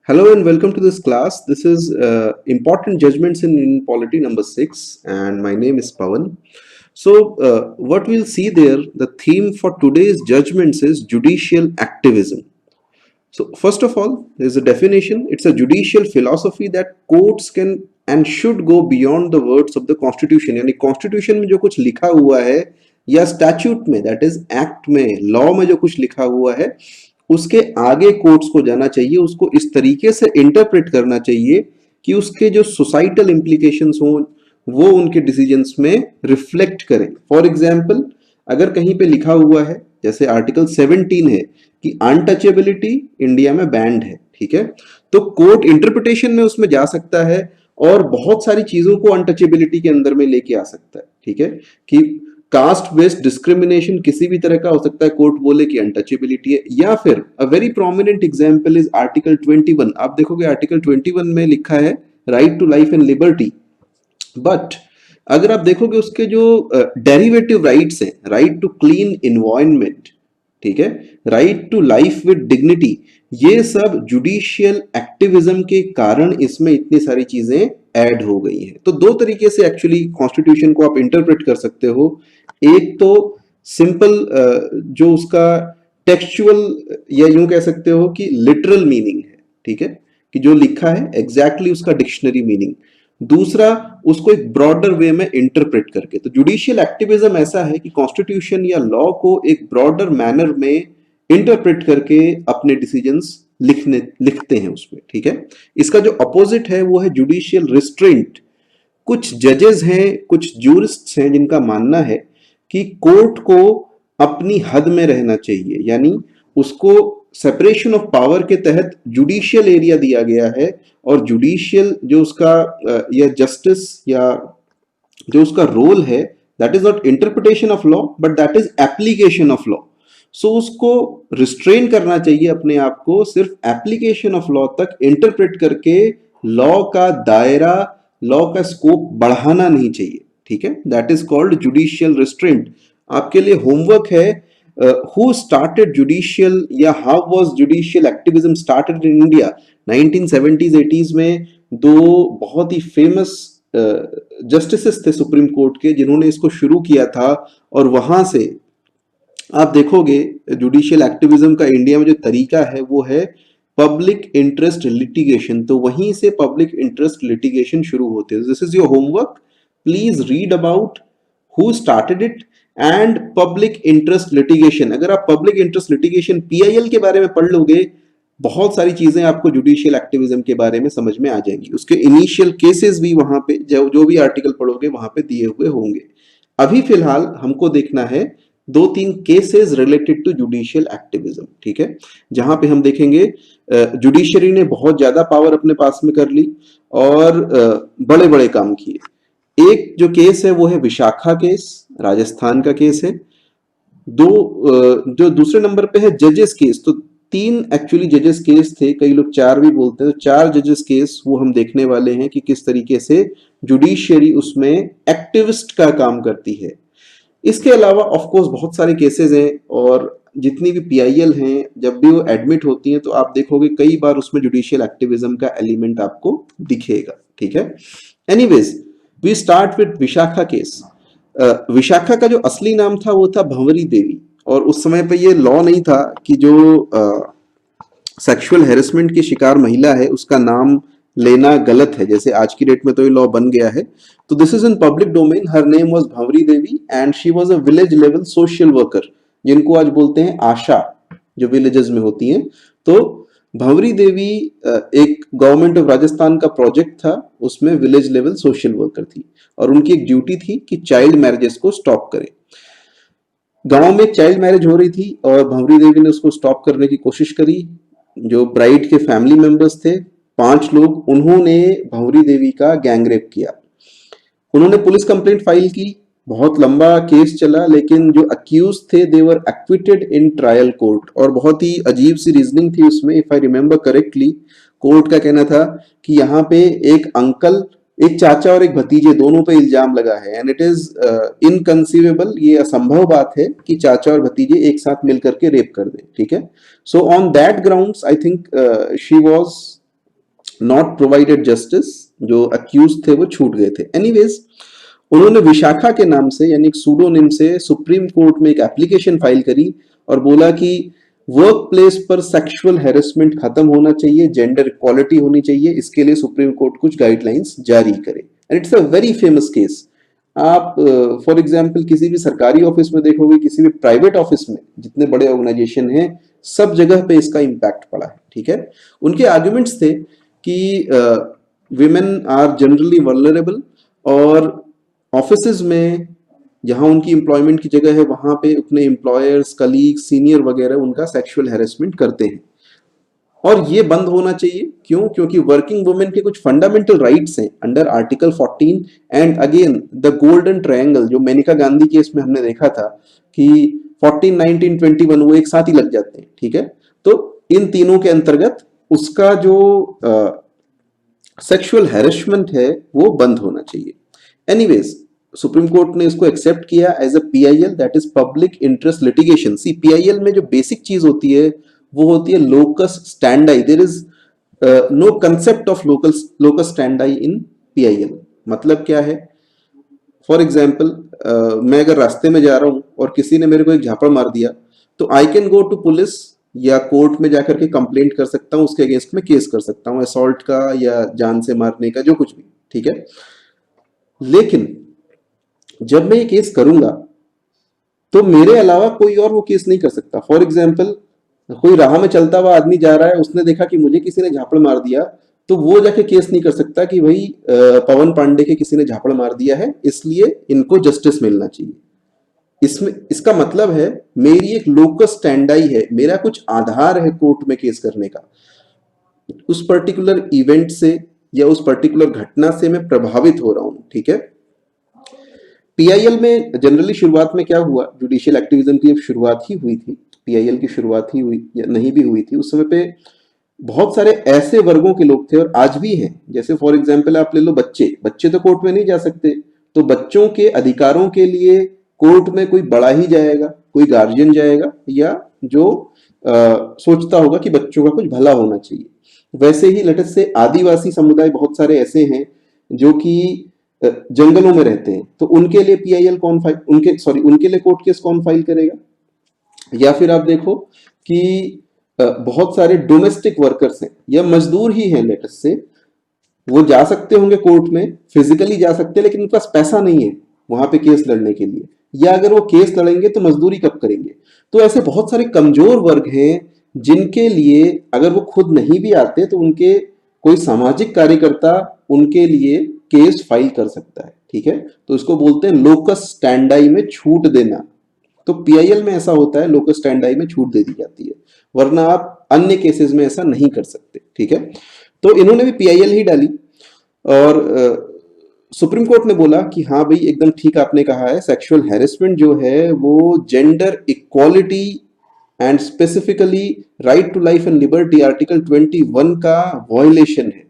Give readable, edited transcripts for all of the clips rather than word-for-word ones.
Hello and welcome to this class. This is Important Judgments in Polity number 6, and my name is Pawan. So, what we'll see there, the theme for today's judgments is judicial activism. So, first of all, there's a definition. It's a judicial philosophy that courts can and should go beyond the words of the constitution. यानी constitution में जो कुछ लिखा हुआ है या statute में, that is act में, law में जो कुछ लिखा हुआ है, उसके आगे कोर्ट्स को जाना चाहिए, उसको इस तरीके से इंटरप्रेट करना चाहिए कि उसके जो सोसाइटल इम्प्लीकेशंस हों वो उनके डिसीजंस में रिफ्लेक्ट करें. फॉर एग्जांपल, अगर कहीं पे लिखा हुआ है, जैसे आर्टिकल 17 है कि अनटचेबिलिटी इंडिया में बैंड है, ठीक है, तो कोर्ट इंटरप्रिटेशन में उसमें जा सकता है और बहुत सारी चीजों को अनटचेबिलिटी के अंदर में लेके आ सकता है, ठीक है, कि कास्ट बेस्ड डिस्क्रिमिनेशन किसी भी तरह का हो सकता है, कोर्ट बोले कि अनटचेबिलिटी है. या फिर a very prominent example is article 21. आप देखोगे आर्टिकल 21 में लिखा है right to life and liberty, but अगर आप देखोगे उसके जो डेरिवेटिव राइट्स हैं, राइट टू क्लीन एनवायरनमेंट, ठीक है, right to life with dignity, ये सब जुडिशियल एक्टिविज्म के कारण इसमें इतनी सारी चीजें ऐड हो गई हैं. तो दो तरीके से एक्चुअली कॉन्स्टिट्यूशन को आप इंटरप्रेट कर सकते हो. एक तो सिंपल जो उसका टेक्सचुअल या यूं कह सकते हो कि लिटरल मीनिंग है, ठीक है, कि जो लिखा है एग्जैक्टली उसका डिक्शनरी मीनिंग. दूसरा, उसको एक ब्रॉडर वे में इंटरप्रेट करके. तो जुडिशियल एक्टिविज्म ऐसा है कि कॉन्स्टिट्यूशन या लॉ को एक ब्रॉडर मैनर में इंटरप्रेट करके अपने डिसीजंस लिखते हैं उसमें, ठीक है. इसका जो अपोजिट है वो है जुडिशियल रिस्ट्रेंट. कुछ जजेस हैं, कुछ ज्यूरिस्ट्स हैं जिनका मानना है कि कोर्ट को अपनी हद में रहना चाहिए, यानी उसको सेपरेशन ऑफ पावर के तहत जुडिशियल एरिया दिया गया है और जुडिशियल जो उसका या जस्टिस या जो उसका रोल है, that is not interpretation of law but that is application of law. So उसको रिस्ट्रेन करना चाहिए अपने आप को, सिर्फ एप्लीकेशन ऑफ लॉ तक इंटरप्रेट करके लॉ का दायरा, लॉ का स्कोप बढ़ाना नहीं चाहिए, ठीक है. That is called judicial restraint. आपके लिए होमवर्क है, who started judicial या how was judicial activism started in India. 1970s 80s में दो बहुत ही फेमस जस्टिसेस थे सुप्रीम कोर्ट के जिन्होंने इसको शुरू किया था, और वहां से आप देखोगे जुडिशियल एक्टिविज्म का इंडिया में जो तरीका है वो है पब्लिक इंटरेस्ट लिटिगेशन. तो वहीं से पब्लिक इंटरेस्ट लिटिगेशन शुरू होते हैं. This is your homework. Please read about who started it and public interest litigation. अगर आप पब्लिक इंटरेस्ट लिटिगेशन PIL के बारे में पढ़ लोगे, बहुत सारी चीजें आपको जुडिशियल एक्टिविज्म के बारे में समझ में आ जाएंगी. उसके इनिशियल केसेस भी वहां पे जो भी आर्टिकल पढ़ोगे वहां पे दिए हुए होंगे. अभी फिलहाल हमको देखना है 2-3 cases related to judicial activism, ठीक है, जहां पे हम देखेंगे जुडिशरी ने बहुत ज्यादा पावर अपने पास में कर ली और बड़े बड़े काम किए. एक जो केस है वो है विशाखा केस, राजस्थान का केस है. जो दूसरे नंबर पे है जजेस केस. तो 3 एक्चुअली जजेस केस थे, कई लोग 4 भी बोलते हैं. 4 जजेस केस वो हम देखने वाले हैं कि किस तरीके से जुडिशियरी उसमें एक्टिविस्ट का काम करती है. इसके अलावा ऑफ कोर्स बहुत सारे केसेस हैं, और जितनी भी PIL हैं जब भी वो एडमिट होती हैं तो आप देखोगे कई बार उसमें जुडिशियल एक्टिविज्म का एलिमेंट आपको दिखेगा, ठीक है. Anyways, we start with Vishaka case. Vishaka का जो असली नाम था वो था भंवरी देवी, और उस समय पे ये लॉ नहीं था कि जो सेक्सुअल हैरेसमेंट की शिकार महिला है उसका नाम लेना गलत है, जैसे आज की डेट में तो ये लॉ बन गया है. तो this is in public domain. Her name was Bhanwari Devi and she was a village level social worker, जिनको आज बोलते हैं आशा, जो विलेजेस में होती हैं. तो भंवरी देवी एक गवर्नमेंट ऑफ राजस्थान का प्रोजेक्ट था, उसमें विलेज लेवल सोशल वर्कर थी, और उनकी एक ड्यूटी थी कि चाइल्ड मैरिजेस को स्टॉप करें. गांव में एक चाइल्ड मैरिज हो रही थी और भंवरी देवी ने उसको स्टॉप करने की कोशिश करी. जो ब्राइड के फैमिली मेंबर्स थे 5 लोग, उन्होंने भंवरी देवी का गैंगरेप किया. उन्होंने पुलिस कंप्लेंट फाइल की, बहुत लंबा केस चला, लेकिन जो अक्यूज थे दे वर एक्विटेड इन ट्रायल कोर्ट. और बहुत ही अजीब सी रीजनिंग थी उसमें. If I remember correctly, court का कहना था कि यहाँ पे एक अंकल, एक चाचा और एक भतीजे, दोनों पे इल्जाम लगा है, एंड इट इज इनकंसीवेबल, ये असंभव बात है कि चाचा और भतीजे एक साथ मिलकर के रेप कर दें, ठीक है. So on that grounds I think she was not provided justice, जो अक्यूज थे वो छूट गए थे। एनीवेज, उन्होंने विशाखा के नाम से यानी एक सूडोनिम से सुप्रीम कोर्ट में एक एप्लीकेशन फाइल करी और बोला कि वर्क प्लेस पर सेक्सुअल हैरेसमेंट खत्म होना चाहिए, जेंडर इक्वालिटी होनी चाहिए, इसके लिए सुप्रीम कोर्ट कुछ गाइडलाइंस जारी करे। And it's a very famous case. आप फॉर एग्जाम्पल किसी भी सरकारी ऑफिस में देखोगे, किसी भी प्राइवेट ऑफिस में, जितने बड़े ऑर्गेनाइजेशन हैं, सब जगह पे इसका इम्पैक्ट पड़ा है। ठीक है, उनके आर्ग्यूमेंट्स थे कि विमेन आर जनरली वल्नरेबल और ऑफिसेज में जहां उनकी एम्प्लॉयमेंट की जगह है वहां पे अपने एम्प्लॉयर्स, कलीग, सीनियर वगैरह उनका सेक्सुअल हैरेसमेंट करते हैं और ये बंद होना चाहिए। क्यों? क्योंकि वर्किंग वुमेन के कुछ फंडामेंटल राइट्स हैं under article 14 and again the golden triangle, जो मेनका गांधी केस में हमने देखा था कि 14, 19, 21 वो एक साथ ही लग जाते हैं। ठीक है, तो इन तीनों के अंतर्गत उसका जो सेक्सुअल हैरेसमेंट है वो बंद होना चाहिए। एनीवेज, सुप्रीम कोर्ट ने इसको एक्सेप्ट किया as a PIL, that is public interest litigation. See, PIL में जो बेसिक चीज होती है वो होती है locus standi. There is no concept of locus standi in PIL. मतलब क्या है? फॉर एग्जाम्पल, मैं अगर रास्ते में जा रहा हूं और किसी ने मेरे को एक झापड़ मार दिया, तो I can go to police या कोर्ट में जाकर के कंप्लेंट कर सकता हूं, उसके अगेंस्ट में केस कर सकता हूं, असॉल्ट का या जान से मारने का, जो कुछ भी। ठीक है, लेकिन जब मैं ये केस करूंगा तो मेरे अलावा कोई और वो केस नहीं कर सकता। फॉर एग्जाम्पल, कोई राह में चलता हुआ आदमी जा रहा है, उसने देखा कि मुझे किसी ने झापड़ मार दिया, तो वो जाके केस नहीं कर सकता कि भाई पवन पांडे के किसी ने झापड़ मार दिया है, इसलिए इनको जस्टिस मिलना चाहिए। इसमें इसका मतलब है मेरी एक लोकस स्टैंडाई है, मेरा कुछ आधार है कोर्ट में केस करने का। उस पर्टिकुलर इवेंट से या उस पर्टिकुलर घटना से मैं प्रभावित हो रहा हूं। ठीक है, पीआईएल में जनरली शुरुआत में क्या हुआ, जुडिशियल एक्टिविज्म की शुरुआत ही हुई थी, पीआईएल की शुरुआत ही हुई या नहीं भी हुई थी, उस समय पे बहुत सारे ऐसे वर्गों के लोग थे और आज भी हैं। जैसे फॉर एग्जांपल आप ले लो, बच्चे बच्चे तो कोर्ट में नहीं जा सकते, तो बच्चों के अधिकारों के लिए कोर्ट में कोई बड़ा ही जाएगा, कोई गार्जियन जाएगा या जो सोचता होगा कि बच्चों का कुछ भला होना चाहिए। वैसे ही लेट अस से आदिवासी समुदाय बहुत सारे ऐसे हैं जो कि जंगलों में रहते हैं, तो उनके लिए पीआईएल कौन फाइल, उनके लिए कोर्ट केस कौन फाइल करेगा? या फिर आप देखो कि बहुत सारे डोमेस्टिक वर्कर्स हैं या मजदूर ही हैं, लेट अस से, वो जा सकते होंगे कोर्ट में, फिजिकली जा सकते हैं, लेकिन उनके पास पैसा नहीं है वहां पे केस लड़ने के लिए, या अगर वो केस लड़ेंगे तो मजदूरी कब करेंगे? तो ऐसे बहुत सारे कमजोर वर्ग हैं जिनके लिए अगर वो खुद नहीं भी आते तो उनके कोई सामाजिक कार्यकर्ता उनके लिए केस फाइल कर सकता है। ठीक है, तो इसको बोलते हैं लोकस स्टैंडाई में छूट देना। तो पीआईएल में ऐसा होता है, लोकस स्टैंडाई में छूट दे दी जाती है, वरना आप अन्य केसेस में ऐसा नहीं कर सकते। ठीक है, तो इन्होंने भी पीआईएल ही डाली और सुप्रीम कोर्ट ने बोला कि हाँ भाई एकदम ठीक आपने कहा है, सेक्सुअल हैरेसमेंट जो है वो gender equality and specifically right to life and liberty article 21 का वॉयलेशन है।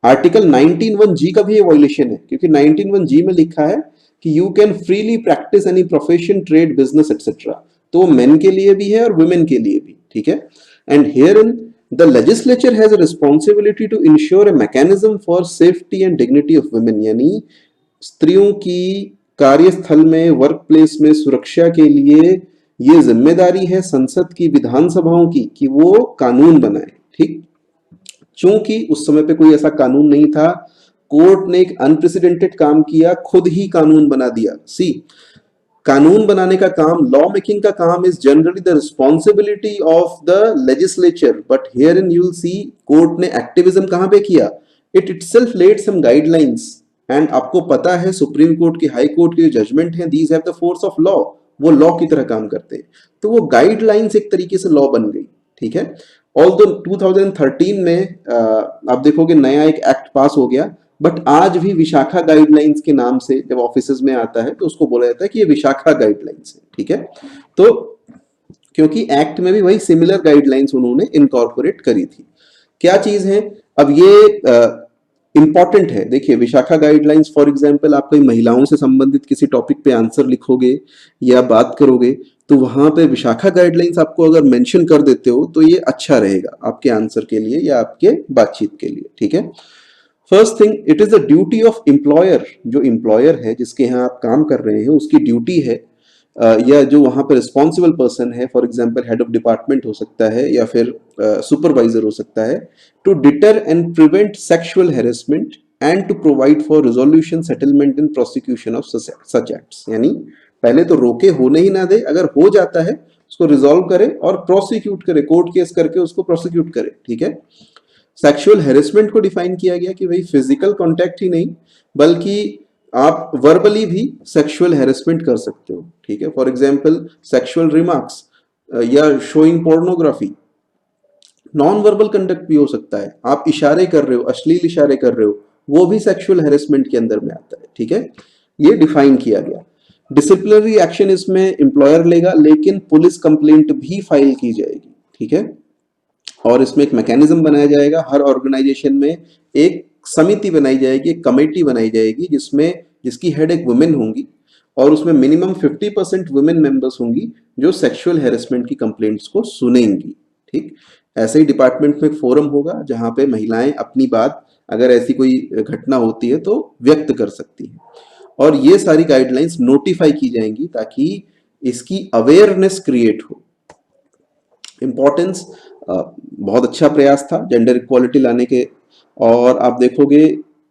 आर्टिकल 19(1)(g) का भी ये वॉयलेशन है, क्योंकि 19(1)(g) में लिखा है कि you can freely practice any profession, trade, business etcetera. तो मेन के लिए भी है और वुमेन के लिए भी। ठीक है, and here in the legislature has a responsibility to ensure a mechanism for safety and dignity of women, यानी स्त्रियों की कार्यस्थल में, वर्क प्लेस में सुरक्षा के लिए ये जिम्मेदारी है संसद की, विधानसभाओं की, कि वो कानून बनाए। ठीक, चूंकि उस समय पे कोई ऐसा कानून नहीं था, कोर्ट ने एक अनप्रेसिडेंटेड काम किया, खुद ही कानून बना दिया। सी, कानून बनाने का काम, लॉ मेकिंग का काम is generally the responsibility of the legislature, but here in you will see court ने एक्टिविज्म कहां पे किया? It itself laid some guidelines. And आपको पता है सुप्रीम कोर्ट की, हाई कोर्ट की जो जजमेंट है, these have the force of law, वो लॉ की तरह काम करते हैं। तो वो गाइडलाइंस एक तरीके से लॉ बन गई। ठीक है, ऑल्दो 2013 में आप देखोगे नया एक एक्ट पास हो गया, बट आज भी विशाखा गाइडलाइंस के नाम से जब ऑफिसेज में आता है तो उसको बोला जाता है कि ये विशाखा गाइडलाइंस है। ठीक है, तो क्योंकि एक्ट में भी वही सिमिलर गाइडलाइंस उन्होंने इनकॉर्पोरेट करी थी। क्या चीज है? अब ये इंपॉर्टेंट है। देखिए, विशाखा गाइडलाइंस फॉर एग्जांपल, आप कोई महिलाओं से संबंधित किसी टॉपिक पे आंसर लिखोगे या बात करोगे तो वहां पे विशाखा गाइडलाइंस आपको अगर मेंशन कर देते हो तो ये अच्छा रहेगा आपके आंसर के लिए या आपके बातचीत के लिए, ठीक है। First thing, it is the duty of employer, जो एम्प्लॉयर है जिसके यहाँ आप काम कर रहे हैं उसकी ड्यूटी है, या जो वहां पर रिस्पॉन्सिबल पर्सन है, for example head of department हो सकता है या फिर सुपरवाइजर हो सकता है, to deter and prevent sexual harassment and to provide for resolution settlement and prosecution of such acts. यानी पहले तो रोके, होने ही ना दे, अगर हो जाता है उसको रिजॉल्व करे और प्रोसिक्यूट करे, कोर्ट केस करके उसको प्रोसिक्यूट करे, ठीक है। सेक्सुअल हेरेसमेंट को डिफाइन किया गया कि भाई फिजिकल कांटेक्ट ही नहीं बल्कि आप वर्बली भी सेक्सुअल हेरेसमेंट कर सकते हो, ठीक है। फॉर एग्जांपल सेक्सुअल रिमार्क्स या showing pornography, non verbal conduct भी हो सकता है, आप इशारे कर रहे हो, अश्लील इशारे कर रहे हो, वो भी सेक्सुअल हेरेसमेंट के अंदर में आता है, ठीक है। ये डिफाइन किया गया। डिसिप्लिनरी एक्शन इसमें एम्प्लॉयर लेगा लेकिन पुलिस कंप्लेंट भी फाइल की जाएगी, ठीक है। और इसमें एक मैकेनिज्म बनाया जाएगा, हर ऑर्गेनाइजेशन में एक समिति बनाई जाएगी, एक कमेटी बनाई जाएगी जिसकी हेड एक वुमेन होंगी और उसमें मिनिमम 50% वुमेन मेंबर्स होंगी जो सेक्सुअल हेरेसमेंट की कंप्लेंट्स को सुनेंगी, ठीक। ऐसे ही डिपार्टमेंट में एक फोरम होगा जहां पे महिलाएं अपनी बात, अगर ऐसी कोई घटना होती है तो व्यक्त कर सकती हैं, और ये सारी गाइडलाइंस नोटिफाई की जाएंगी ताकि इसकी अवेयरनेस क्रिएट हो। इंपॉर्टेंस, बहुत अच्छा प्रयास था जेंडर इक्वालिटी लाने के, और आप देखोगे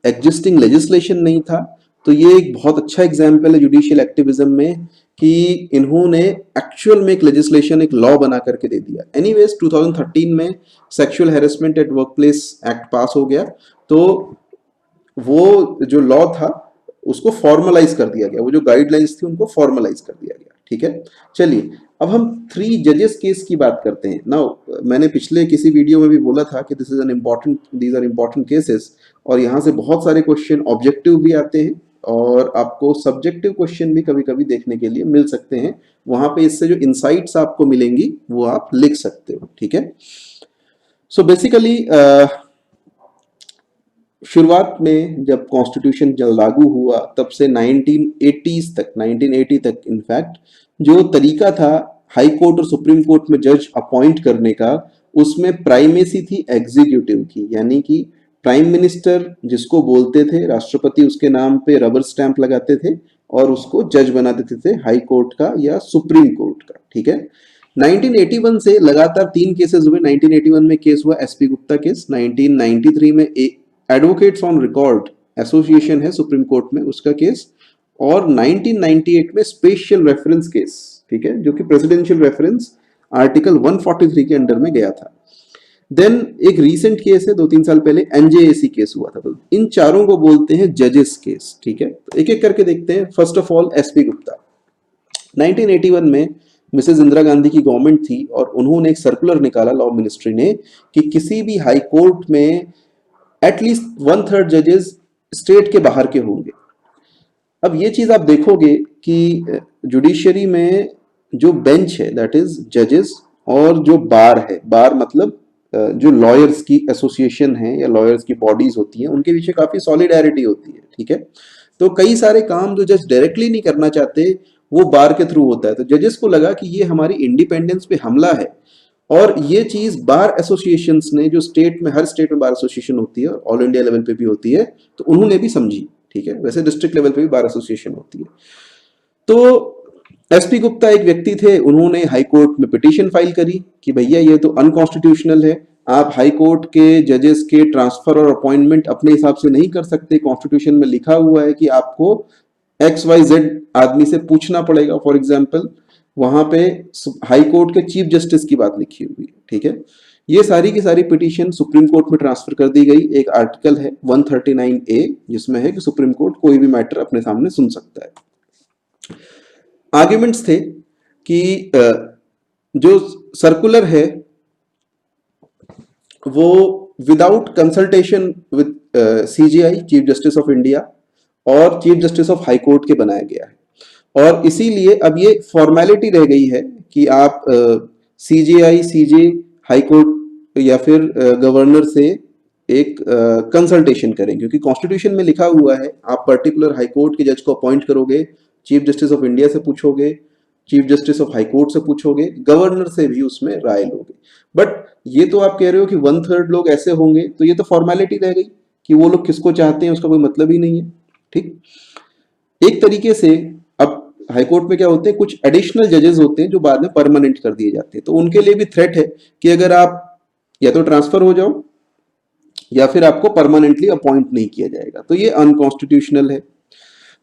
एग्जिस्टिंग लेजिस्लेशन नहीं था, तो ये एक बहुत अच्छा एग्जाम्पल है जुडिशियल एक्टिविज्म में कि इन्होंने एक्चुअल में एक लेजिस्लेशन, एक लॉ बना करके दे दिया। एनीवेज 2013 में sexual harassment at workplace act pass हो गया, तो वो जो लॉ था उसको फॉर्मलाइज कर दिया गया, वो जो गाइडलाइंस थी उनको फॉर्मलाइज कर दिया गया, ठीक है। चलिए अब हम 3 जजेस केस की बात करते हैं। नाउ मैंने पिछले किसी वीडियो में भी बोला था कि this is an important, these are important cases, और यहाँ से बहुत सारे क्वेश्चन ऑब्जेक्टिव भी आते हैं और आपको सब्जेक्टिव क्वेश्चन भी कभी कभी देखने के लिए मिल सकते हैं। वहां पे इससे जो इंसाइट्स आपको मिलेंगी वो आप लिख सकते हो, ठीक है। सो बेसिकली शुरुआत में जब कॉन्स्टिट्यूशन जब लागू हुआ तब से 1980 तक इनफैक्ट जो तरीका था हाई कोर्ट और सुप्रीम कोर्ट में जज अपॉइंट करने का, उसमें प्राइमेसी थी एग्जीक्यूटिव की, यानी कि प्राइम मिनिस्टर जिसको बोलते थे, राष्ट्रपति उसके नाम पे रबर स्टैंप लगाते थे और उसको जज बना देते थे हाई कोर्ट का या सुप्रीम कोर्ट का, ठीक है। 1981 से लगातार 3 केसेस हुए। 1981 में केस हुआ एसपी गुप्ता केस, 1993 में एडवोकेट्स ऑन रिकॉर्ड एसोसिएशन है सुप्रीम कोर्ट में, उसका केस, और 1998 में स्पेशल रेफरेंस केस, ठीक है, जो कि प्रेसिडेंशियल रेफरेंस आर्टिकल 143 के अंडर में गया था। देन एक रीसेंट केस है 2-3 साल पहले, एनजेएसी केस हुआ था। तो इन चारों को बोलते हैं जजेस केस, ठीक है। तो एक एक करके देखते हैं। First of all SP Gupta, 1981 में मिसेस इंदिरा गांधी की गवर्नमेंट थी और उन्होंने एक सर्कुलर निकाला लॉ मिनिस्ट्री ने कि किसी भी हाई कोर्ट में एटलीस्ट 1/3 जजेस स्टेट के बाहर के होंगे। अब ये चीज आप देखोगे कि जुडिशरी में जो बेंच है दैट इज जजेस, और जो बार है, बार मतलब जो लॉयर्स की एसोसिएशन है या लॉयर्स की बॉडीज होती हैं, उनके पीछे काफी सॉलिडारिटी होती है, ठीक है। तो कई सारे काम जो जज डायरेक्टली नहीं करना चाहते वो बार के थ्रू होता है। तो जजेस को लगा कि ये हमारी इंडिपेंडेंस पे हमला है, और ये चीज बार एसोसिएशंस ने, जो स्टेट में, हर स्टेट में बार एसोसिएशन होती है और ऑल इंडिया लेवल पे भी होती है, तो उन्होंने भी समझी, ठीक है। वैसे डिस्ट्रिक्ट लेवल पे भी बार एसोसिएशन होती है। तो एसपी गुप्ता एक व्यक्ति थे, उन्होंने हाई कोर्ट में पिटीशन फाइल करी कि भैया ये तो अनकॉन्स्टिट्यूशनल है, आप हाई कोर्ट के जजेस के ट्रांसफर और अपॉइंटमेंट अपने हिसाब से नहीं कर सकते। कॉन्स्टिट्यूशन में लिखा हुआ है कि आपको XYZ आदमी से पूछना पड़ेगा। फॉर एग्जाम्पल वहां पे हाई कोर्ट के चीफ जस्टिस की बात लिखी हुई है, ठीक है। ये सारी की सारी पिटीशन सुप्रीम कोर्ट में ट्रांसफर कर दी गई। एक आर्टिकल है 139A जिसमें है कि सुप्रीम कोर्ट कोई भी मैटर अपने सामने सुन सकता है। आर्ग्यूमेंट्स थे कि जो सर्कुलर है वो without consultation with CJI, chief justice of India, और chief justice of high court के बनाया गया है, और इसीलिए अब ये फॉर्मेलिटी रह गई है कि आप CJI, CJ, हाई कोर्ट या फिर गवर्नर से एक कंसल्टेशन करें, क्योंकि कॉन्स्टिट्यूशन में लिखा हुआ है आप पर्टिकुलर हाई कोर्ट के जज को अपॉइंट करोगे, चीफ जस्टिस ऑफ इंडिया से पूछोगे chief justice of high court से पूछोगे, गवर्नर से भी उसमें राय लोगे। बट ये तो आप कह रहे हो कि 1/3 लोग ऐसे होंगे, तो ये तो फॉर्मेलिटी रह गई कि वो लोग किसको चाहते हैं उसका कोई मतलब ही नहीं है। ठीक, एक तरीके से अब हाईकोर्ट में क्या होते हैं, कुछ एडिशनल जजेस होते हैं जो बाद में परमानेंट कर दिए जाते हैं, तो उनके लिए भी थ्रेट है कि अगर आप या तो ट्रांसफर हो जाओ या फिर आपको परमानेंटली अपॉइंट नहीं किया जाएगा, तो ये अनकॉन्स्टिट्यूशनल है।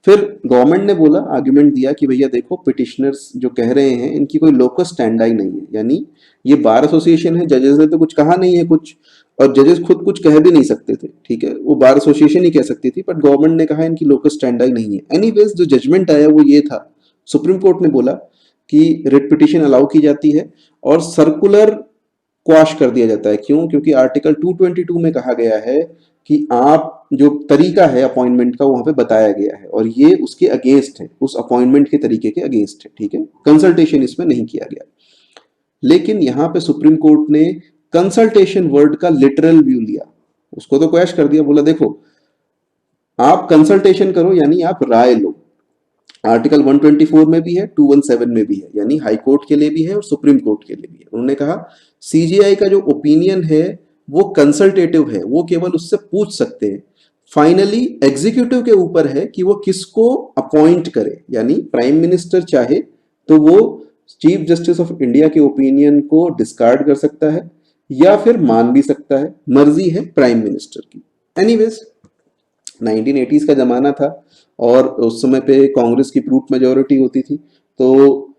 फिर गवर्नमेंट ने बोला, आर्ग्यूमेंट दिया कि भैया देखो, पिटिशनर्स जो कह रहे हैं इनकी कोई लोकस स्टैंडाई नहीं है, यानी ये बार एसोसिएशन है, जजेस ने तो कुछ कहा नहीं है कुछ, और जजेस खुद कुछ कह भी नहीं सकते थे, ठीक है, वो बार एसोसिएशन ही कह सकती थी, बट गवर्नमेंट ने कहा इनकी लोकस स्टैंडाई नहीं है। एनीवेज जो जजमेंट आया वो ये था, सुप्रीम कोर्ट ने बोला कि रिट पिटिशन अलाउ की जाती है और सर्कुलर क्वाश कर दिया जाता है। क्यों? क्योंकि आर्टिकल 222 में कहा गया है कि आप जो तरीका है अपॉइंटमेंट का वहां पे बताया गया है और ये उसके अगेंस्ट है, उस अपॉइंटमेंट के तरीके के अगेंस्ट है, ठीक है, कंसल्टेशन इसमें नहीं किया गया। लेकिन यहां पे सुप्रीम कोर्ट ने कंसल्टेशन वर्ड का लिटरल व्यू लिया, उसको तो क्वैश कर दिया, बोला देखो आप कंसल्टेशन करो यानी आप राय लो। आर्टिकल 124 में भी है, 217 में भी है, यानी हाई कोर्ट के लिए भी है और सुप्रीम कोर्ट के लिए भी है। उन्होंने कहा सीजीआई का जो ओपिनियन है वो कंसल्टेटिव है, वो केवल उससे पूछ सकते हैं, फाइनली एग्जीक्यूटिव के ऊपर है कि वो किसको अपॉइंट करे, यानी प्राइम मिनिस्टर चाहे तो वो चीफ जस्टिस ऑफ इंडिया के ओपिनियन को डिस्कार्ड कर सकता है या फिर मान भी सकता है, मर्जी है प्राइम मिनिस्टर की। एनीवेज 1980s का जमाना था और उस समय पे कांग्रेस की प्रूफ मेजोरिटी होती थी, तो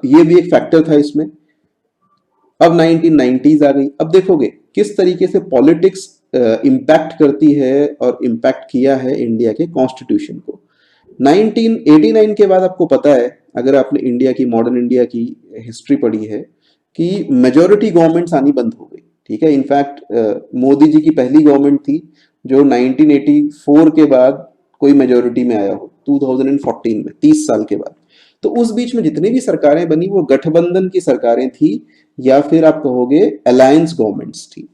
ये भी एक फैक्टर था इसमें। अब 1990s आ गई, अब देखोगे किस तरीके से पॉलिटिक्स इम्पैक्ट करती है और इम्पैक्ट किया है इंडिया के कॉन्स्टिट्यूशन को। 1989 के बाद आपको पता है, अगर आपने इंडिया की, मॉडर्न इंडिया की हिस्ट्री पढ़ी है, कि मेजोरिटी गवर्नमेंट्स आनी बंद हो गई, ठीक है। इनफैक्ट मोदी जी की पहली गवर्नमेंट थी जो 1984 के बाद कोई मेजोरिटी में आया हो, 2014 में, 30 साल के बाद। तो उस बीच में जितनी भी सरकारें बनी वो गठबंधन की सरकारें थी या फिर आप कहोगे अलायंस गवर्नमेंट्स थी।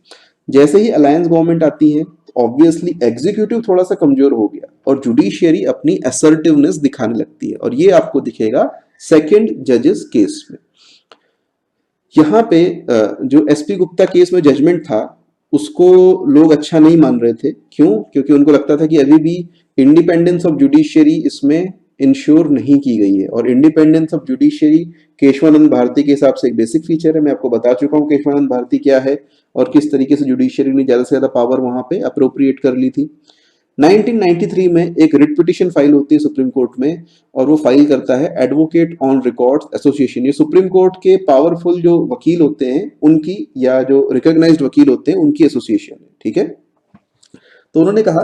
जैसे ही अलायंस गवर्नमेंट आती है ऑब्वियसली एग्जीक्यूटिव थोड़ा सा कमजोर हो गया और जुडिशियरी अपनी असर्टिवनेस दिखाने लगती है, और ये आपको दिखेगा सेकंड जजेस केस में। यहाँ पे जो एसपी गुप्ता केस में जजमेंट था उसको लोग अच्छा नहीं मान रहे थे। क्यों? क्योंकि उनको लगता था कि अभी भी इंडिपेंडेंस ऑफ जुडिशियरी इसमें इंश्योर नहीं की गई है, और independence of judiciary Kesavananda Bharati के हिसाब से एक बेसिक फीचर है। मैं आपको बता चुका हूँ केशवानंद भारती क्या है और किस तरीके से जुडिशियरी ने ज्यादा से ज्यादा पावर वहां पे अप्रोप्रिएट कर ली थी। 1993 में एक रिट पिटिशन फाइल होती है सुप्रीम कोर्ट में, और वो फाइल करता है एडवोकेट ऑन रिकॉर्ड्स एसोसिएशन। ये सुप्रीम कोर्ट के पावरफुल जो वकील होते हैं उनकी, या जो रिकॉग्नाइज्ड वकील होते हैं उनकी एसोसिएशन है, ठीक है। तो उन्होंने कहा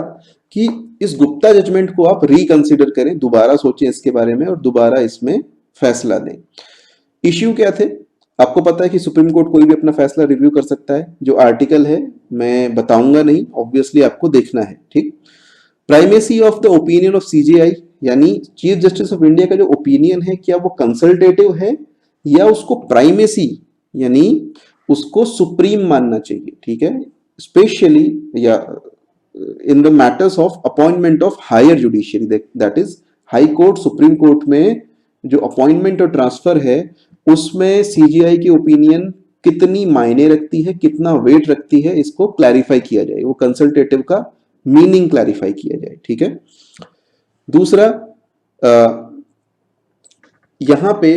कि इस गुप्ता जजमेंट को आप रिकंसिडर करें, दोबारा सोचें इसके बारे में और दोबारा इसमें फैसला दें। इश्यू क्या थे? आपको पता है कि सुप्रीम कोर्ट कोई भी अपना फैसला रिव्यू कर सकता है। जो आर्टिकल है मैं बताऊंगा नहीं, ऑब्वियसली आपको देखना है, ठीक। Primacy of the opinion of CGI, यानी चीफ जस्टिस ऑफ इंडिया का जो ओपिनियन है क्या वो कंसल्टेटिव है या उसको प्राइमेसी यानी उसको सुप्रीम मानना चाहिए, ठीक है। स्पेशली या in the matters of appointment of higher judiciary, that is high court, supreme court में जो अपॉइंटमेंट और ट्रांसफर है उसमें सीजीआई की ओपिनियन कितनी मायने रखती है, कितना वेट रखती है, इसको क्लैरिफाई किया जाए, वो कंसल्टेटिव का मीनिंग क्लैरिफाई किया जाए, ठीक है। दूसरा, यहां पे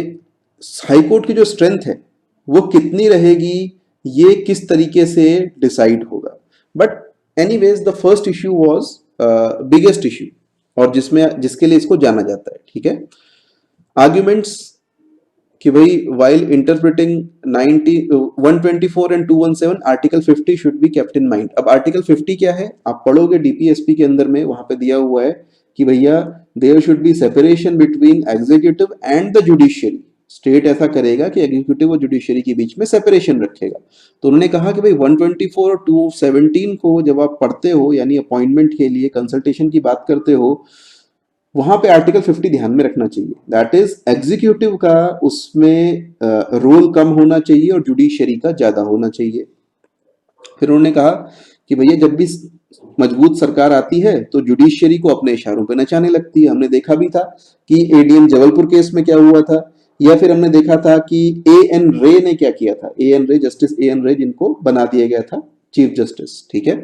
हाईकोर्ट की जो स्ट्रेंथ है वो कितनी रहेगी, ये किस तरीके से डिसाइड होगा। But anyways the first issue was biggest issue, और जिसके लिए इसको जाना जाता है, ठीक है। आर्ग्यूमेंट्स कि भाई while interpreting 124 and 217 article 50 should be kept in mind. अब आर्टिकल 50 क्या है आप पढ़ोगे डीपीएसपी के अंदर में, वहां पे दिया हुआ है कि भैया there should be separation between executive and the judiciary. State ऐसा करेगा कि एग्जीक्यूटिव और जुडिशियरी के बीच में सेपरेशन रखेगा। तो उन्होंने कहा कि भाई 124 और 217 को जब आप पढ़ते हो, यानी अपॉइंटमेंट के लिए कंसल्टेशन की बात करते हो, वहां पे आर्टिकल 50 ध्यान में रखना चाहिए। दैट इज एग्जीक्यूटिव का उसमें रोल कम होना चाहिए और जुडिशियरी का ज्यादा होना चाहिए। फिर उन्होंने कहा कि भैया जब भी मजबूत सरकार आती है तो जुडिशियरी को अपने इशारों पे नचाने लगती है। हमने देखा भी था कि एडीएम जबलपुर केस में क्या हुआ था, या फिर हमने देखा था कि ए एन रे ने क्या किया था, ए एन रे, जस्टिस ए एन रे, जिनको बना दिया गया था चीफ जस्टिस, ठीक है।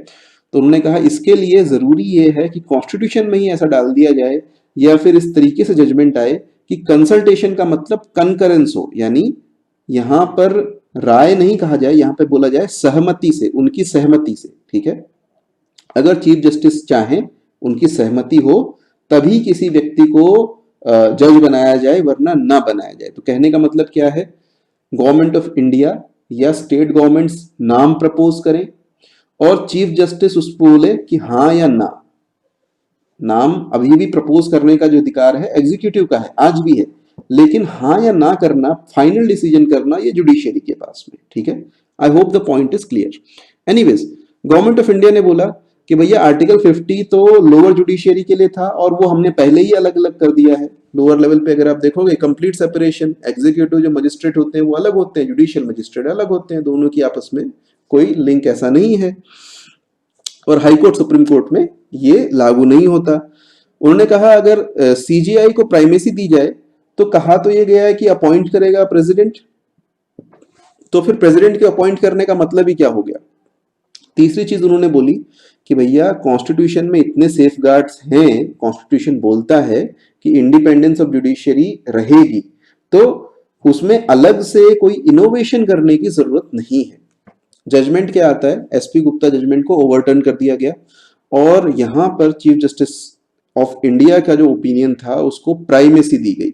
तो उन्होंने कहा इसके लिए जरूरी ये है कि कॉन्स्टिट्यूशन में ही ऐसा डाल दिया जाए या फिर इस तरीके से जजमेंट आए कि कंसल्टेशन का मतलब कंकरेंस हो, यानी यहां पर राय नहीं कहा जाए, यहां पे बोला जाए सहमति से, उनकी सहमति से, ठीक है। अगर चीफ जस्टिस चाहें, उनकी सहमति हो, तभी किसी व्यक्ति को जज बनाया जाए, वरना ना बनाया जाए। तो कहने का मतलब क्या है, गवर्नमेंट ऑफ इंडिया या स्टेट गवर्नमेंट्स नाम प्रपोज करें और चीफ जस्टिस उस पर बोले कि हाँ या ना। नाम अभी भी प्रपोज करने का जो अधिकार है एग्जीक्यूटिव का है, आज भी है, लेकिन हाँ या ना करना, फाइनल डिसीजन करना, ये जुडिशियरी के पास में, ठीक है। I hope the point is clear. Anyways, government of India ने बोला कि भैया आर्टिकल 50 तो लोअर जुडिशियरी के लिए था और वो हमने पहले ही अलग अलग कर दिया है। लोअर लेवल पे अगर आप देखोगे कंप्लीट सेपरेशन, एग्जीक्यूटिव जो मजिस्ट्रेट होते हैं वो अलग होते हैं, जुडिशियल मजिस्ट्रेट अलग होते हैं, दोनों की आपस में कोई लिंक ऐसा नहीं है। और हाई कोर्ट सुप्रीम कोर्ट में ये लागू नहीं होता। उन्होंने कहा अगर सीजीआई को प्राइमेसी दी जाए, तो कहा तो ये गया है कि अपॉइंट करेगा प्रेसिडेंट, तो फिर प्रेसिडेंट के अपॉइंट करने का मतलब ही क्या हो गया। तीसरी चीज उन्होंने बोली कि भैया कॉन्स्टिट्यूशन में इतने सेफगार्ड्स हैं, कॉन्स्टिट्यूशन बोलता है कि इंडिपेंडेंस ऑफ जुडिशियरी रहेगी, तो उसमें अलग से कोई इनोवेशन करने की जरूरत नहीं है। जजमेंट क्या आता है, एसपी गुप्ता जजमेंट को ओवरटर्न कर दिया गया और यहां पर चीफ जस्टिस ऑफ इंडिया का जो ओपिनियन था उसको प्राइमेसी दी गई,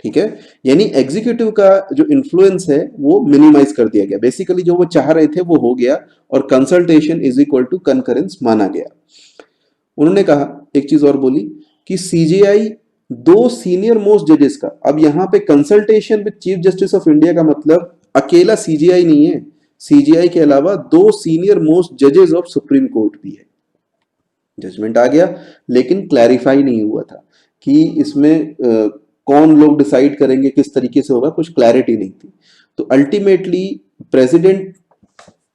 ठीक है। यानी एग्जीक्यूटिव का जो इन्फ्लुएंस है वो मिनिमाइज कर दिया गया, बेसिकली जो वो चाह रहे थे वो हो गया और consultation is equal to concurrence माना गया। उन्होंने कहा एक चीज और बोली कि सीजीआई दो सीनियर मोस्ट जजेस का, अब यहां पे consultation with chief justice of India का मतलब अकेला सीजीआई नहीं है, सीजीआई के अलावा दो सीनियर मोस्ट जजेस ऑफ सुप्रीम कोर्ट भी है। जजमेंट आ गया लेकिन क्लैरिफाई नहीं हुआ था कि इसमें कौन लोग डिसाइड करेंगे, किस तरीके से होगा, कुछ क्लैरिटी नहीं थी। तो अल्टीमेटली प्रेसिडेंट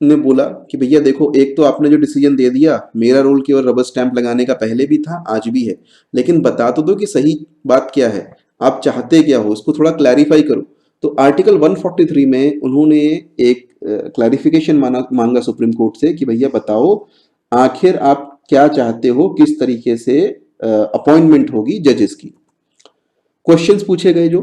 ने बोला कि भैया देखो, एक तो आपने जो डिसीजन दे दिया, मेरा रोल केवल रबर स्टैंप लगाने का पहले भी था, आज भी है, लेकिन बता तो दो कि सही बात क्या है, आप चाहते क्या हो, इसको थोड़ा क्लैरिफाई करो। तो आर्टिकल 143 में उन्होंने एक क्लैरिफिकेशन मांगा सुप्रीम कोर्ट से कि भैया बताओ आखिर आप क्या चाहते हो, किस तरीके से अपॉइंटमेंट होगी जजेस की। क्वेश्चंस पूछे गए जो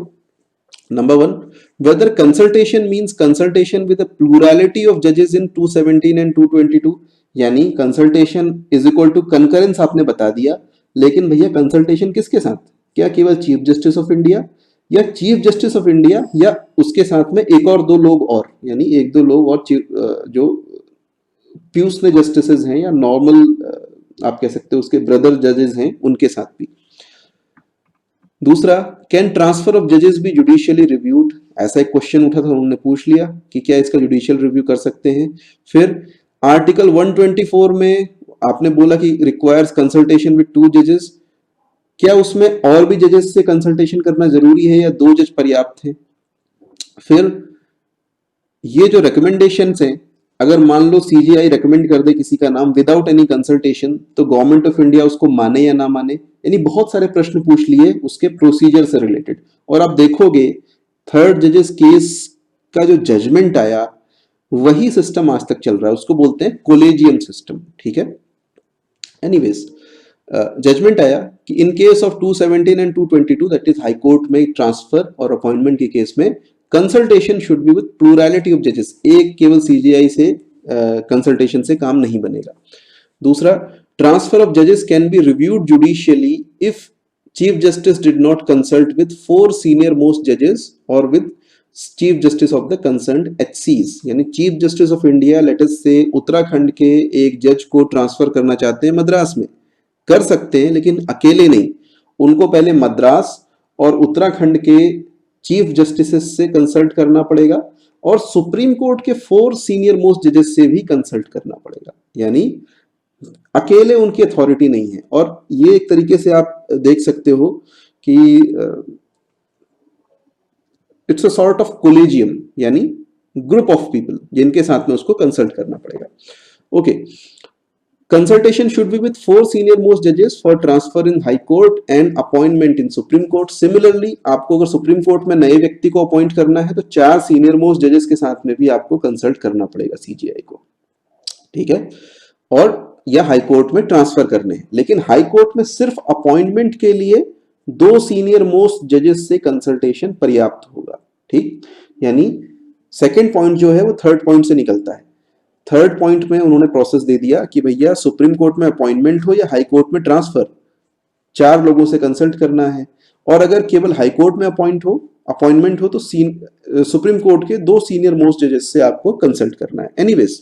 number 1, whether consultation means consultation with a plurality of judges in 217 and 222, यानी consultation is equal to concurrence आपने बता दिया, लेकिन भैया कंसल्टेशन किसके साथ, क्या केवल चीफ जस्टिस ऑफ इंडिया या चीफ जस्टिस ऑफ इंडिया या उसके साथ में एक और दो लोग और, यानी एक दो लोग और जो प्यूस ने जस्टिसेस हैं या नॉर्मल आप कह सकते हो उसके ब्रदर जजेस हैं उनके साथ भी। दूसरा, कैन ट्रांसफर ऑफ जजेस बी जुडिशियली रिव्यूड, ऐसा एक क्वेश्चन उठा था, उन्होंने पूछ लिया कि क्या इसका जुडिशियल रिव्यू कर सकते हैं। फिर आर्टिकल 124 में आपने बोला कि रिक्वायर्स कंसल्टेशन विद 2 जजेस, क्या उसमें और भी जजेस से कंसल्टेशन करना जरूरी है या 2 जज पर्याप्त है। फिर ये जो रिकमेंडेशंस हैं, अगर मान लो सीजीआई रेकमेंड कर दे किसी का नाम विदाउट एनी कंसल्टेशन, तो गवर्नमेंट ऑफ इंडिया उसको माने या ना माने, यानी बहुत सारे प्रश्न पूछ लिए उसके प्रोसीजर से रिलेटेड। और आप देखोगे थर्ड जजेस केस का जो जजमेंट आया वही सिस्टम आज तक चल रहा है, उसको बोलते हैं कोलेजियम सिस्टम, ठीक है। एनीवेज, जजमेंट आया कि in case of 217 and 222, that is high court में ट्रांसफर और अपॉइंटमेंट के केस में consultation should be with plurality of जजेस, एक केवल सीजीआई से कंसल्टेशन से काम नहीं बनेगा। दूसरा, ट्रांसफर ऑफ जजेस can be reviewed judicially if chief justice did not consult with 4 senior most जजेस और with chief justice of the concerned HCs, यानी chief justice of India let's say Uttarakhand के एक जज को ट्रांसफर करना चाहते हैं मद्रास में, कर सकते हैं लेकिन अकेले नहीं, उनको पहले मद्रास और उत्तराखंड के चीफ जस्टिस से कंसल्ट करना पड़ेगा और सुप्रीम कोर्ट के 4 सीनियर मोस्ट जजेस से भी कंसल्ट करना पड़ेगा, यानी अकेले उनकी अथॉरिटी नहीं है। और ये एक तरीके से आप देख सकते हो कि it's a sort of collegium, यानी ग्रुप ऑफ पीपल जिनके साथ में उसको कंसल्ट करना पड़ेगा। Okay, Consultation should be with 4 senior most judges for transfer in High Court and appointment in Supreme Court. Similarly, आपको अगर सुप्रीम कोर्ट में नए व्यक्ति को अपॉइंट करना है तो 4 सीनियर मोस्ट जजेस के साथ में भी आपको कंसल्ट करना पड़ेगा सीजीआई को, ठीक है, और या हाई कोर्ट में ट्रांसफर करने हैं। लेकिन हाई कोर्ट में सिर्फ अपॉइंटमेंट के लिए 2 सीनियर मोस्ट जजेस से कंसल्टेशन पर्याप्त होगा, ठीक। यानी सेकेंड पॉइंट जो है वो थर्ड पॉइंट से निकलता है। थर्ड पॉइंट में उन्होंने प्रोसेस दे दिया कि भैया सुप्रीम कोर्ट में अपॉइंटमेंट हो या हाई कोर्ट में ट्रांसफर, 4 लोगों से कंसल्ट करना है। और अगर केवल हाई कोर्ट में अपॉइंटमेंट हो तो सुप्रीम कोर्ट के 2 सीनियर मोस्ट जजेस से आपको कंसल्ट करना है। Anyways,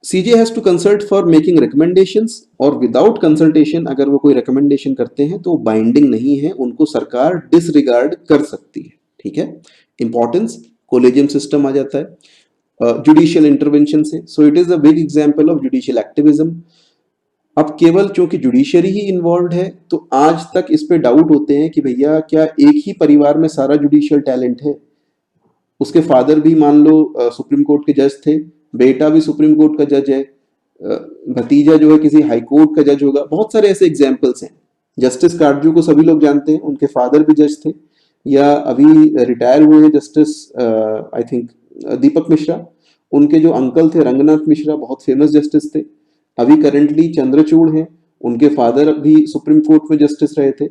CJ has to consult for making recommendations, और विदाउट कंसल्टेशन अगर वो कोई रिकमेंडेशन करते हैं तो बाइंडिंग नहीं है, उनको सरकार डिसरिगार्ड कर सकती है, ठीक है। इंपॉर्टेंस, कोलेजियम सिस्टम आ जाता है, जुडिशियल इंटरवेंशन से। So it is a big example of judicial activism. अब केवल क्योंकि जुडिशरी ही इन्वॉल्व है तो आज तक इस पे डाउट होते हैं कि भैया क्या एक ही परिवार में सारा जुडिशियल टैलेंट है। उसके फादर भी मान लो सुप्रीम कोर्ट के जज थे, बेटा भी सुप्रीम कोर्ट का जज है, भतीजा जो है किसी हाई कोर्ट का जज होगा। बहुत सारे ऐसे एग्जाम्पल्स हैं। जस्टिस काटजू को सभी लोग जानते हैं, उनके फादर भी जज थे, या अभी रिटायर हुए हैं जस्टिस आई थिंक दीपक मिश्रा, उनके जो अंकल थे रंगनाथ मिश्रा बहुत फेमस जस्टिस थे। अभी करंटली चंद्रचूड़ हैं, उनके फादर भी सुप्रीम कोर्ट में जस्टिस रहे थे।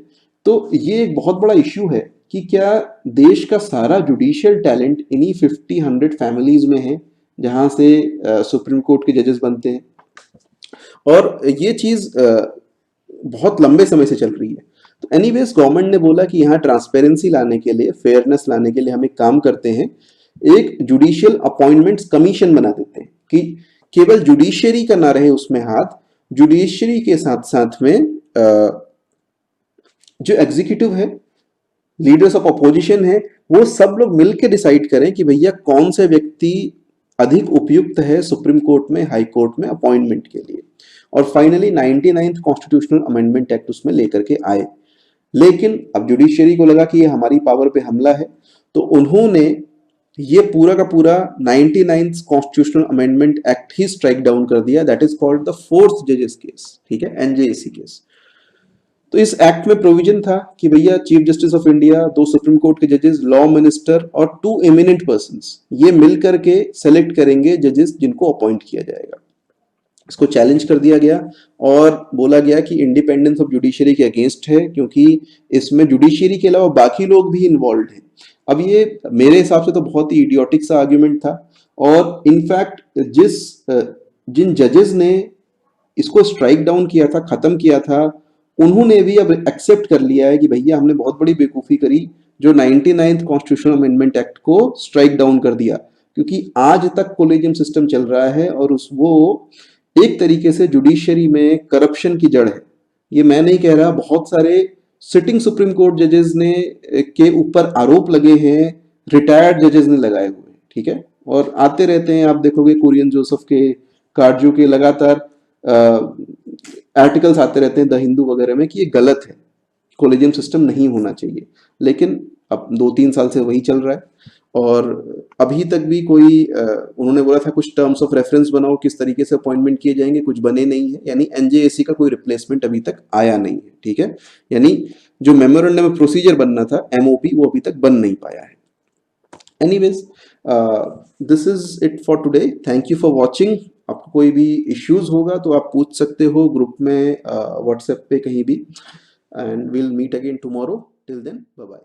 तो ये एक बहुत बड़ा इश्यू है कि क्या देश का सारा जुडिशियल टैलेंट इन्हीं 50-100 फैमिलीज में है जहां से सुप्रीम कोर्ट के जजेस बनते हैं। और ये चीज बहुत लंबे समय से चल रही है। तो एनीवेज गवर्नमेंट ने बोला कि यहाँ ट्रांसपेरेंसी लाने के लिए, फेयरनेस लाने के लिए हम एक काम करते हैं, एक जुडिशियल अपॉइंटमेंट्स कमीशन बना देते हैं कि केवल जुडिशरी का ना रहे उसमें हाथ, जुडिशरी के साथ साथ में जो एग्जीक्यूटिव है, लीडर्स ऑफ अपोजिशन है, वो सब लोग मिलकर डिसाइड करें कि भैया कौन से व्यक्ति अधिक उपयुक्त है सुप्रीम कोर्ट में, हाई कोर्ट में अपॉइंटमेंट के लिए। और finally 99th constitutional amendment act उसमें लेकर के आए। लेकिन अब जुडिशरी को लगा कि ये हमारी पावर पे हमला है, तो उन्होंने ये पूरा का पूरा 99th कॉन्स्टिट्यूशनल अमेंडमेंट एक्ट ही स्ट्राइक डाउन कर दिया। That is called the fourth जजेस केस, ठीक है, एनजेएसी केस। तो इस एक्ट में प्रोविजन था कि भैया chief justice of India, 2 supreme court के जजेस, लॉ मिनिस्टर और 2 एमिनेंट पर्संस, ये मिलकर के सेलेक्ट करेंगे जजेस जिनको अपॉइंट किया जाएगा। इसको चैलेंज कर दिया गया और बोला गया कि इंडिपेंडेंस ऑफ जुडिशरी के अगेंस्ट है, क्योंकि इसमें जुडिशरी के अलावा बाकी लोग भी इन्वॉल्व हैं। अब ये मेरे हिसाब से तो बहुत ही इडियोटिक सा आर्ग्यूमेंट था, और इनफैक्ट जिन जजेस ने इसको स्ट्राइक डाउन किया था, खत्म किया था, उन्होंने भी अब एक्सेप्ट कर लिया है कि भैया हमने बहुत बड़ी बेवकूफ़ी करी जो 99th कॉन्स्टिट्यूशनल अमेंडमेंट एक्ट को स्ट्राइक डाउन कर दिया। क्योंकि आज तक कोलेजियम सिस्टम चल रहा है और वो एक तरीके से जुडिशरी में करप्शन की जड़ है। ये मैं नहीं कह रहा, बहुत सारे सिटिंग सुप्रीम कोर्ट जजेस ने के ऊपर आरोप लगे हैं, रिटायर्ड जजेस ने लगाए हुए हैं, ठीक है, और आते रहते हैं। आप देखोगे कुरियन जोसेफ के, काटजू के लगातार आर्टिकल्स आते रहते हैं द हिंदू वगैरह में कि ये गलत है, कोलेजियम सिस्टम नहीं होना चाहिए। लेकिन अब 2-3 साल से वही चल रहा है, और अभी तक भी कोई उन्होंने बोला था कुछ टर्म्स ऑफ रेफरेंस बनाओ, किस तरीके से अपॉइंटमेंट किए जाएंगे, कुछ बने नहीं है। यानी एनजेएसी का कोई रिप्लेसमेंट अभी तक आया नहीं है, ठीक है। यानी जो मेमोरेंडम ऑफ प्रोसीजर बनना था, एमओपी, वो अभी तक बन नहीं पाया है। Anyways, this is it for today. Thank you for watching. आपको कोई भी इश्यूज होगा तो आप पूछ सकते हो ग्रुप में, व्हाट्सएप पे, कहीं भी, and we'll meet again tomorrow. Till then, bye bye.